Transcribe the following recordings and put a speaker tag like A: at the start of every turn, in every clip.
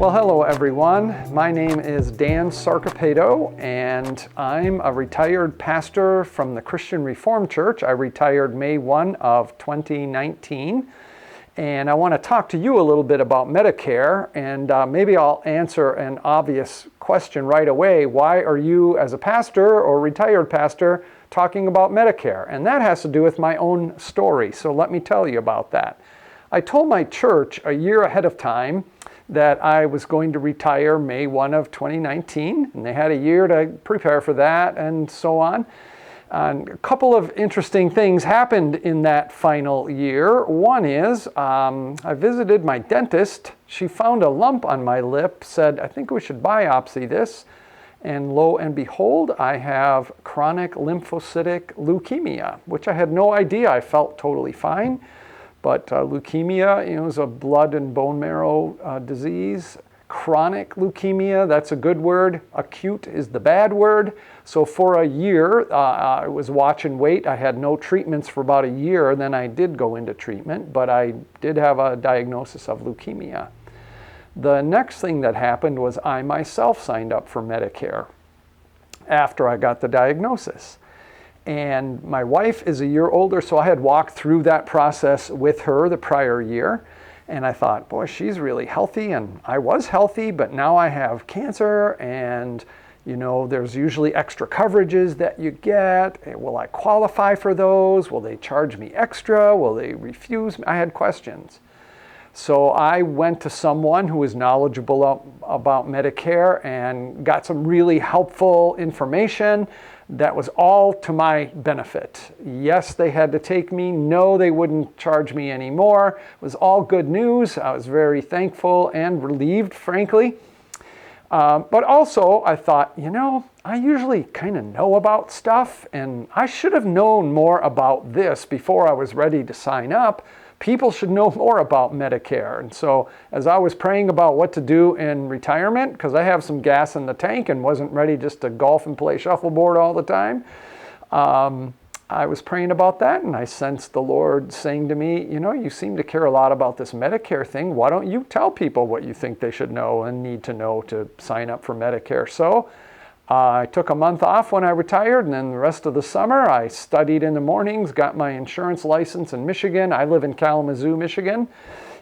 A: Well, hello everyone. My name is Dan Sarcopato, and I'm a retired pastor from the Christian Reformed Church. I retired May 1 of 2019, and I want to talk to you a little bit about Medicare, and maybe I'll answer an obvious question right away. Why are you, as a pastor or retired pastor, talking about Medicare? And that has to do with my own story, so let me tell you about that. I told my church a year ahead of time that I was going to retire May 1 of 2019, and they had a year to prepare for that and so on. And a couple of interesting things happened in that final year. One is I visited my dentist. She found a lump on my lip, said, I think we should biopsy this. And lo and behold, I have chronic lymphocytic leukemia, which I had no idea. I felt totally fine. But leukemia, is a blood and bone marrow disease. Chronic leukemia, that's a good word. Acute is the bad word. So for a year, I was watch and wait. I had no treatments for about a year. Then I did go into treatment, but I did have a diagnosis of leukemia. The next thing that happened was I myself signed up for Medicare after I got the diagnosis. And my wife is a year older, so I had walked through that process with her the prior year. And I thought, boy, she's really healthy, and I was healthy, but now I have cancer, and there's usually extra coverages that you get. Will I qualify for those? Will they charge me extra? Will they refuse me? I had questions. So I went to someone who was knowledgeable about Medicare and got some really helpful information that was all to my benefit. Yes, they had to take me. No, they wouldn't charge me anymore. It was all good news. I was very thankful and relieved, frankly. But also I thought, I usually kind of know about stuff, and I should have known more about this before I was ready to sign up. People should know more about Medicare. And so as I was praying about what to do in retirement, because I have some gas in the tank and wasn't ready just to golf and play shuffleboard all the time, I was praying about that, and I sensed the Lord saying to me, you seem to care a lot about this Medicare thing. Why don't you tell people what you think they should know and need to know to sign up for Medicare? So I took a month off when I retired, and then the rest of the summer I studied in the mornings, got my insurance license in Michigan. I live in Kalamazoo, Michigan,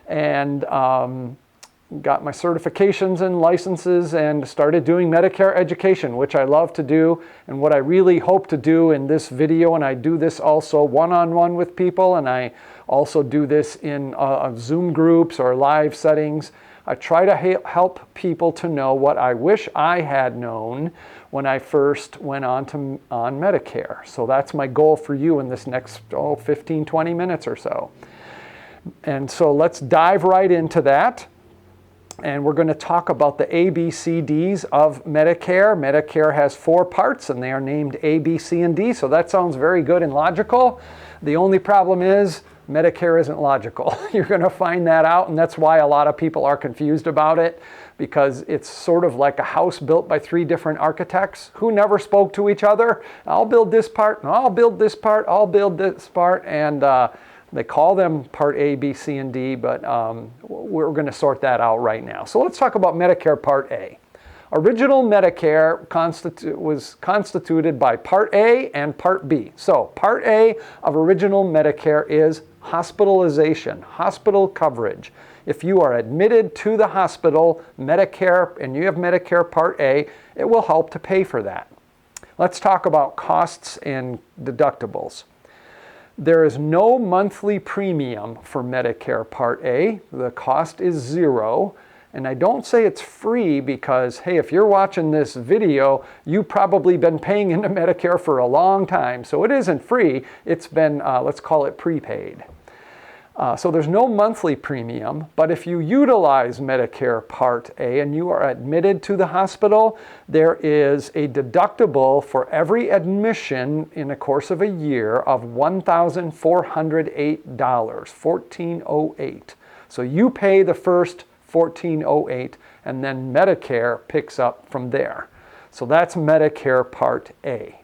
A: and got my certifications and licenses and started doing Medicare education, which I love to do, and what I really hope to do in this video. And I do this also one-on-one with people, and I also do this in Zoom groups or live settings. I try to help people to know what I wish I had known when I first went on Medicare. So that's my goal for you in this next 15, 20 minutes or so. And so let's dive right into that. And we're going to talk about the ABCDs of Medicare. Medicare has 4 parts, and they are named A, B, C, and D. So that sounds very good and logical. The only problem is Medicare isn't logical. You're going to find that out, and that's why a lot of people are confused about it, because it's sort of like a house built by 3 different architects who never spoke to each other. I'll build this part, and I'll build this part, I'll build this part, and they call them Part A, B, C, and D, but we're going to sort that out right now. So let's talk about Medicare Part A. Original Medicare was constituted by Part A and Part B. So Part A of original Medicare is hospitalization, hospital coverage. If you are admitted to the hospital, Medicare, and you have Medicare Part A, it will help to pay for that. Let's talk about costs and deductibles. There is no monthly premium for Medicare Part A. The cost is 0. And I don't say it's free because, hey, if you're watching this video, you've probably been paying into Medicare for a long time. So it isn't free. It's been, let's call it prepaid. So there's no monthly premium, but if you utilize Medicare Part A and you are admitted to the hospital, there is a deductible for every admission in the course of a year of $1,408, $1,408. So you pay the first $1,408, and then Medicare picks up from there. So that's Medicare Part A.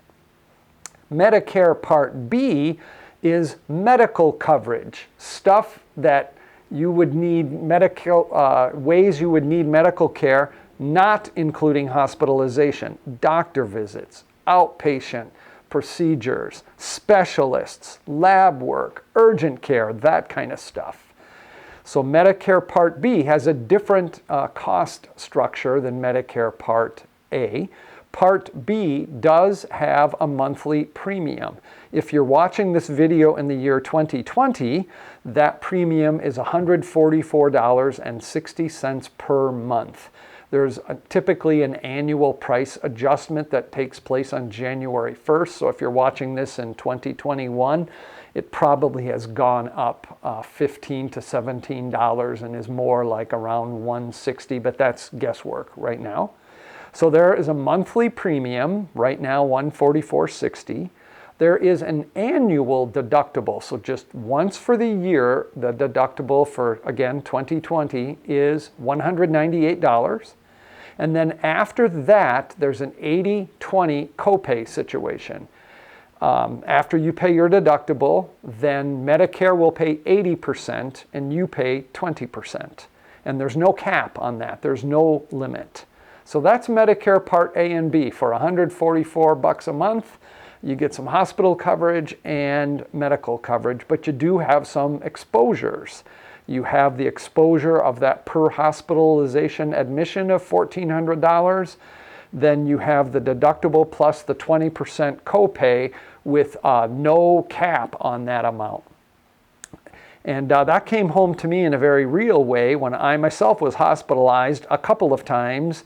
A: Medicare Part B is medical coverage, stuff that you would need ways you would need medical care, not including hospitalization, doctor visits, outpatient procedures, specialists, lab work, urgent care, that kind of stuff. So Medicare Part B has a different cost structure than Medicare Part A. Part B does have a monthly premium. If you're watching this video in the year 2020, that premium is $144.60 per month. There's typically an annual price adjustment that takes place on January 1st. So if you're watching this in 2021, it probably has gone up $15 to $17 and is more like around $160, but that's guesswork right now. So there is a monthly premium, right now $144.60. There is an annual deductible, so just once for the year, the deductible for, again, 2020 is $198. And then after that, there's an 80-20 copay situation. After you pay your deductible, then Medicare will pay 80% and you pay 20%. And there's no cap on that, there's no limit. So that's Medicare Part A and B for $144 a month. You get some hospital coverage and medical coverage, but you do have some exposures. You have the exposure of that per hospitalization admission of $1,400. Then you have the deductible plus the 20% copay with no cap on that amount. And that came home to me in a very real way when I myself was hospitalized a couple of times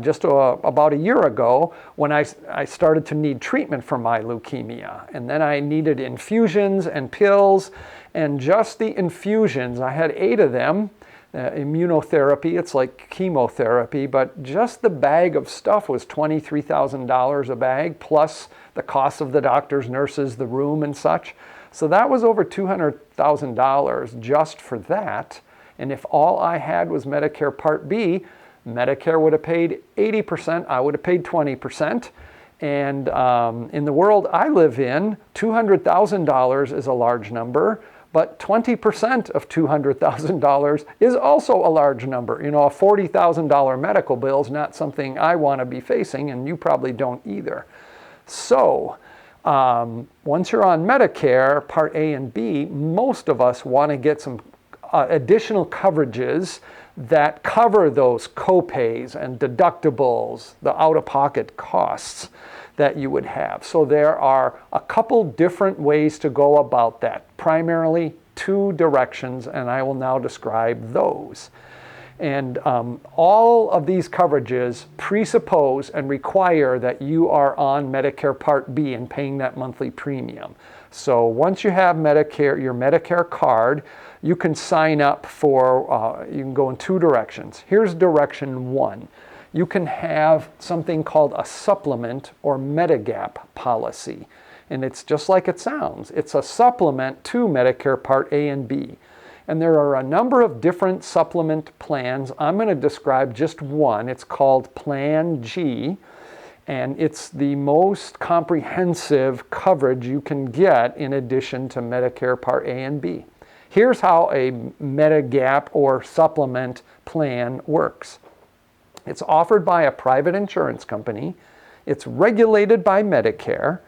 A: just about a year ago when I started to need treatment for my leukemia. And then I needed infusions and pills, and just the infusions, I had 8 of them, immunotherapy, it's like chemotherapy, but just the bag of stuff was $23,000 a bag, plus the cost of the doctors, nurses, the room and such. So that was over $200,000 just for that. And if all I had was Medicare Part B, Medicare would have paid 80%, I would have paid 20%. And in the world I live in, $200,000 is a large number, but 20% of $200,000 is also a large number. You know, a $40,000 medical bill is not something I want to be facing, and you probably don't either. So once you're on Medicare, Part A and B, most of us want to get some additional coverages that cover those copays and deductibles, the out-of-pocket costs that you would have. So there are a couple different ways to go about that, primarily 2 directions, and I will now describe those. And all of these coverages presuppose and require that you are on Medicare Part B and paying that monthly premium. So once you have Medicare, your Medicare card, you can sign up for, you can go in 2 directions. Here's direction 1. You can have something called a supplement or Medigap policy. And it's just like it sounds. It's a supplement to Medicare Part A and B. And there are a number of different supplement plans. I'm going to describe just one. It's called Plan G. And it's the most comprehensive coverage you can get in addition to Medicare Part A and B. Here's how a Medigap or supplement plan works. It's offered by a private insurance company. It's regulated by Medicare.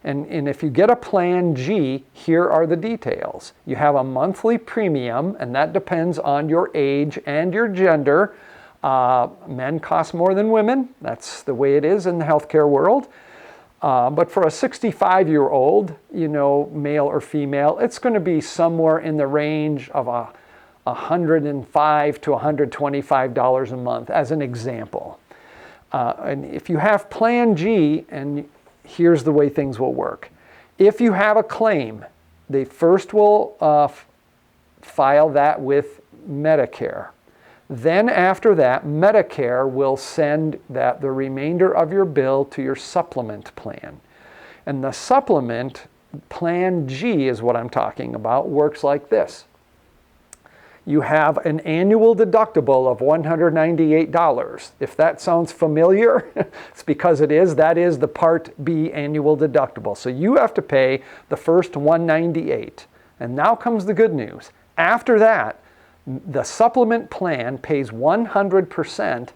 A: And if you get a Plan G, here are the details. You have a monthly premium, and that depends on your age and your gender. Men cost more than women. That's the way it is in the healthcare world. But for a 65-year-old, you know, male or female, it's going to be somewhere in the range of $105 to $125 a month, as an example. And if you have Plan G, and here's the way things will work. If you have a claim, they first will file that with Medicare. Then after that, Medicare will send the remainder of your bill to your supplement plan. And the supplement, Plan G is what I'm talking about, works like this. You have an annual deductible of $198. If that sounds familiar, it's because it is. That is the Part B annual deductible. So you have to pay the first $198. And now comes the good news. After that, The supplement plan pays 100%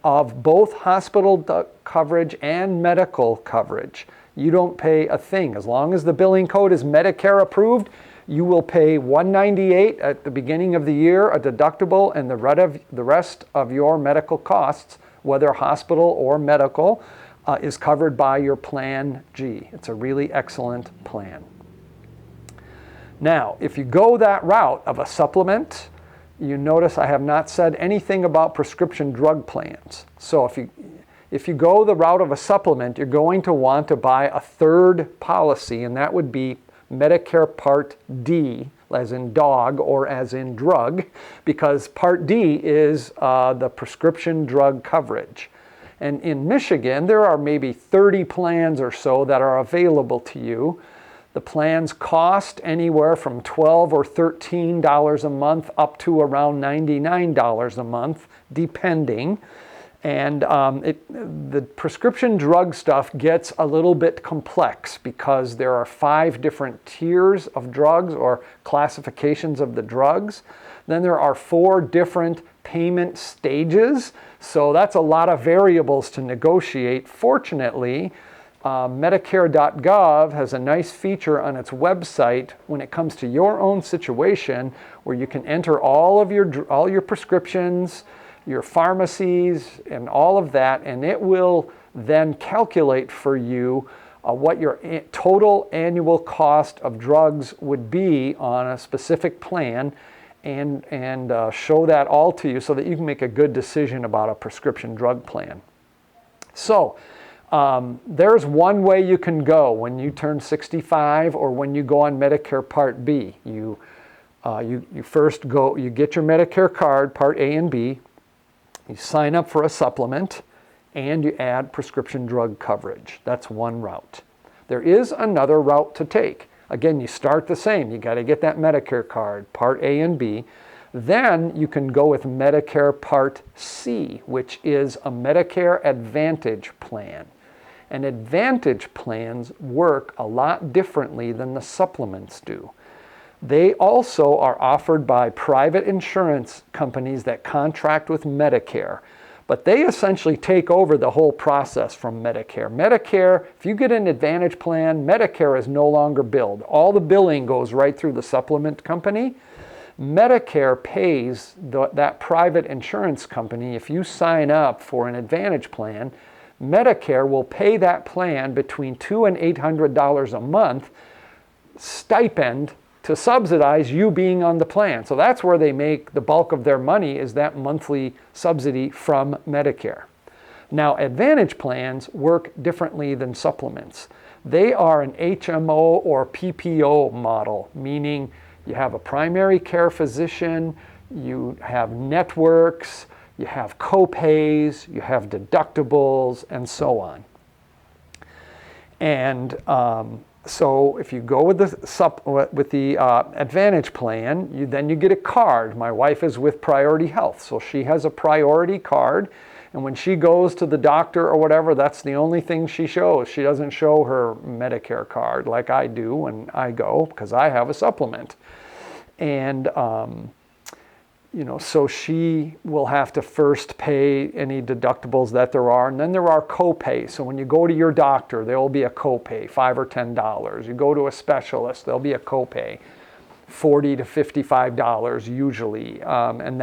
A: of both hospital coverage and medical coverage. You don't pay a thing. As long as the billing code is Medicare approved, you will pay $198 at the beginning of the year, a deductible, and the rest of your medical costs, whether hospital or medical, is covered by your Plan G. It's a really excellent plan. Now, if you go that route of a supplement, you notice I have not said anything about prescription drug plans. So if you go the route of a supplement, you're going to want to buy a third policy, and that would be Medicare Part D, as in dog or as in drug, because Part D is the prescription drug coverage. And in Michigan, there are maybe 30 plans or so that are available to you. The plans cost anywhere from $12 or $13 a month up to around $99 a month, depending. And the prescription drug stuff gets a little bit complex because there are 5 different tiers of drugs or classifications of the drugs. Then there are 4 different payment stages. So that's a lot of variables to negotiate. Fortunately, Medicare.gov has a nice feature on its website when it comes to your own situation where you can enter all your prescriptions, your pharmacies, and all of that, and it will then calculate for you what your total annual cost of drugs would be on a specific plan, and show that all to you so that you can make a good decision about a prescription drug plan. So there's one way you can go when you turn 65 or when you go on Medicare Part B. You first go, you get your Medicare card, Part A and B, you sign up for a supplement, and you add prescription drug coverage. That's one route. There is another route to take. Again, you start the same. You got to get that Medicare card, Part A and B. Then you can go with Medicare Part C, which is a Medicare Advantage plan. And Advantage plans work a lot differently than the supplements do. They also are offered by private insurance companies that contract with Medicare. But they essentially take over the whole process from Medicare. Medicare, if you get an Advantage plan, Medicare is no longer billed. All the billing goes right through the supplement company. Medicare pays that private insurance company. If you sign up for an Advantage plan, Medicare will pay that plan between $200 and $800 a month stipend to subsidize you being on the plan. So that's where they make the bulk of their money, is that monthly subsidy from Medicare. Now, Advantage plans work differently than supplements. They are an HMO or PPO model, meaning you have a primary care physician, you have networks, you have co-pays, you have deductibles, and so on. And so if you go with the Advantage plan, then you get a card. My wife is with Priority Health, so she has a Priority card. And when she goes to the doctor or whatever, that's the only thing she shows. She doesn't show her Medicare card like I do when I go, because I have a supplement. And so she will have to first pay any deductibles that there are, and then there are co-pays. So when you go to your doctor, there will be a co-pay, $5 or $10. You go to a specialist, there'll be a co-pay, $40 to $55 usually, and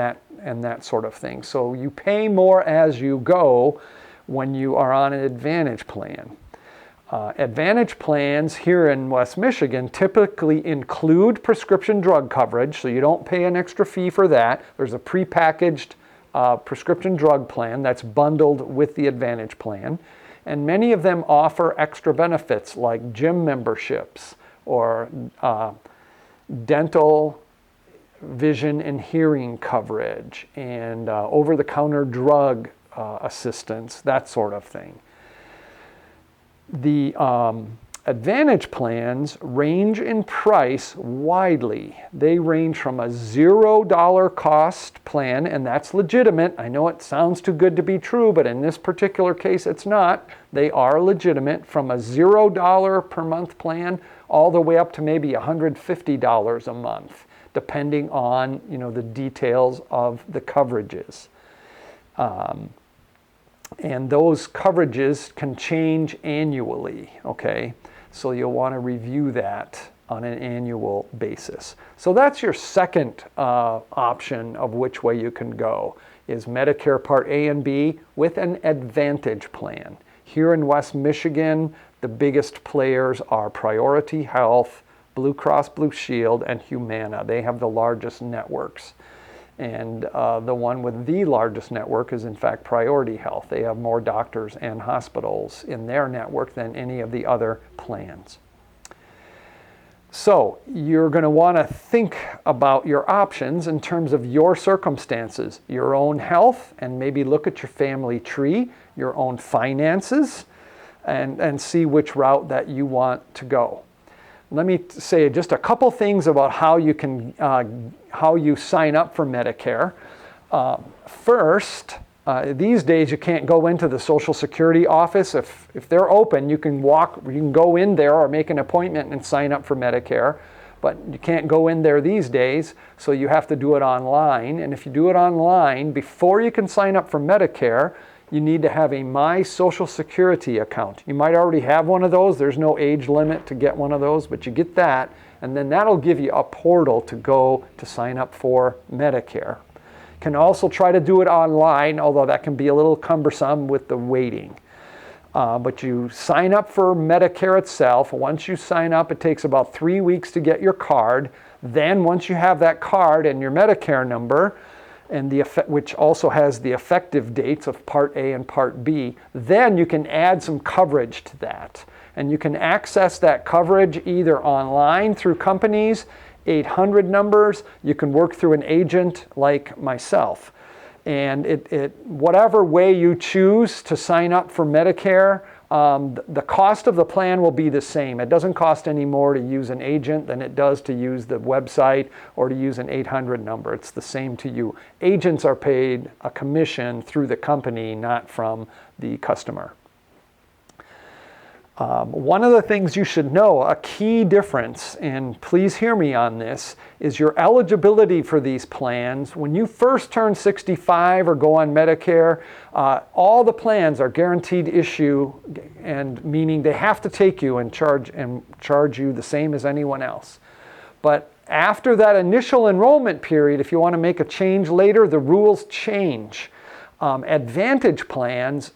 A: that sort of thing. So you pay more as you go when you are on an Advantage plan. Advantage plans here in West Michigan typically include prescription drug coverage, so you don't pay an extra fee for that. There's a prepackaged prescription drug plan that's bundled with the Advantage plan. And many of them offer extra benefits like gym memberships or dental, vision, and hearing coverage, and over-the-counter drug assistance, that sort of thing. The Advantage plans range in price widely. They range from a $0 cost plan, and that's legitimate. I know it sounds too good to be true, but in this particular case it's not. They are legitimate, from a $0 per month plan all the way up to maybe $150 a month, depending on, the details of the coverages. And those coverages can change annually, okay? So you'll want to review that on an annual basis. So that's your second option of which way you can go, is Medicare Part A and B with an Advantage plan. Here in West Michigan, the biggest players are Priority Health, Blue Cross Blue Shield, and Humana. They have the largest networks. And the one with the largest network is in fact Priority Health. They have more doctors and hospitals in their network than any of the other plans. So you're going to want to think about your options in terms of your circumstances, your own health, and maybe look at your family tree, your own finances, and see which route that you want to go. Let me say just a couple things about how you can how you sign up for Medicare. First, these days you can't go into the Social Security office. If they're open, you can go in there or make an appointment and sign up for Medicare. But you can't go in there these days, so you have to do it online. And if you do it online, before you can sign up for Medicare, you need to have a My Social Security account. You might already have one of those. There's no age limit to get one of those, but you get that, and then that'll give you a portal to go to sign up for Medicare. You can also try to do it online, although that can be a little cumbersome with the waiting. But you sign up for Medicare itself. Once you sign up, it takes about 3 weeks to get your card. Then once you have that card and your Medicare number, and which also has the effective dates of Part A and Part B, then you can add some coverage to that. And you can access that coverage either online through companies, 800 numbers, you can work through an agent like myself. And whatever way you choose to sign up for Medicare, the cost of the plan will be the same. It doesn't cost any more to use an agent than it does to use the website or to use an 800 number. It's the same to you. Agents are paid a commission through the company, not from the customer. One of the things you should know, a key difference, and please hear me on this, is your eligibility for these plans. When you first turn 65 or go on Medicare, all the plans are guaranteed issue, and meaning they have to take you and charge you the same as anyone else. But after that initial enrollment period, if you want to make a change later, the rules change. Advantage plans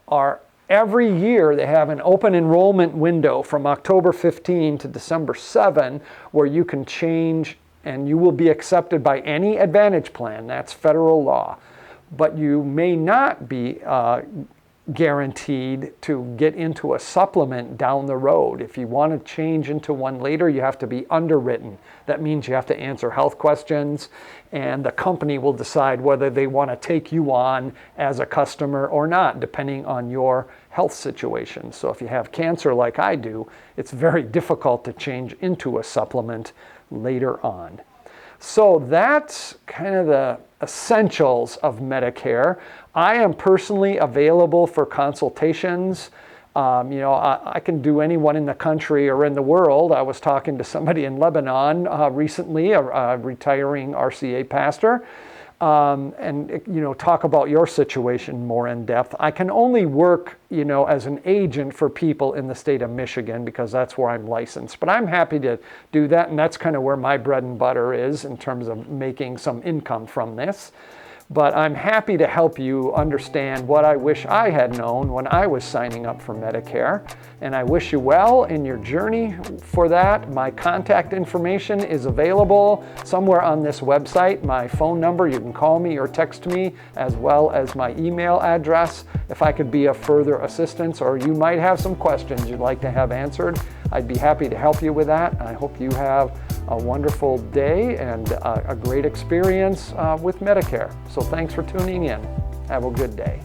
A: are every year they have an open enrollment window from October 15 to December 7 where you can change and you will be accepted by any Advantage plan. That's federal law. But you may not be guaranteed to get into a supplement down the road. If you want to change into one later, you have to be underwritten. That means you have to answer health questions, and the company will decide whether they want to take you on as a customer or not, depending on your health situation. So if you have cancer like I do, it's very difficult to change into a supplement later on. So that's kind of the essentials of Medicare. I am personally available for consultations. I can do anyone in the country or in the world. I was talking to somebody in Lebanon recently, a retiring RCA pastor, and talk about your situation more in depth. I can only work, as an agent for people in the state of Michigan because that's where I'm licensed. But I'm happy to do that, and that's kind of where my bread and butter is in terms of making some income from this. But I'm happy to help you understand what I wish I had known when I was signing up for Medicare. And I wish you well in your journey for that. My contact information is available somewhere on this website. My phone number, you can call me or text me, as well as my email address. If I could be of further assistance, or you might have some questions you'd like to have answered, I'd be happy to help you with that. I hope you have a wonderful day and a great experience with Medicare. So thanks for tuning in. Have a good day.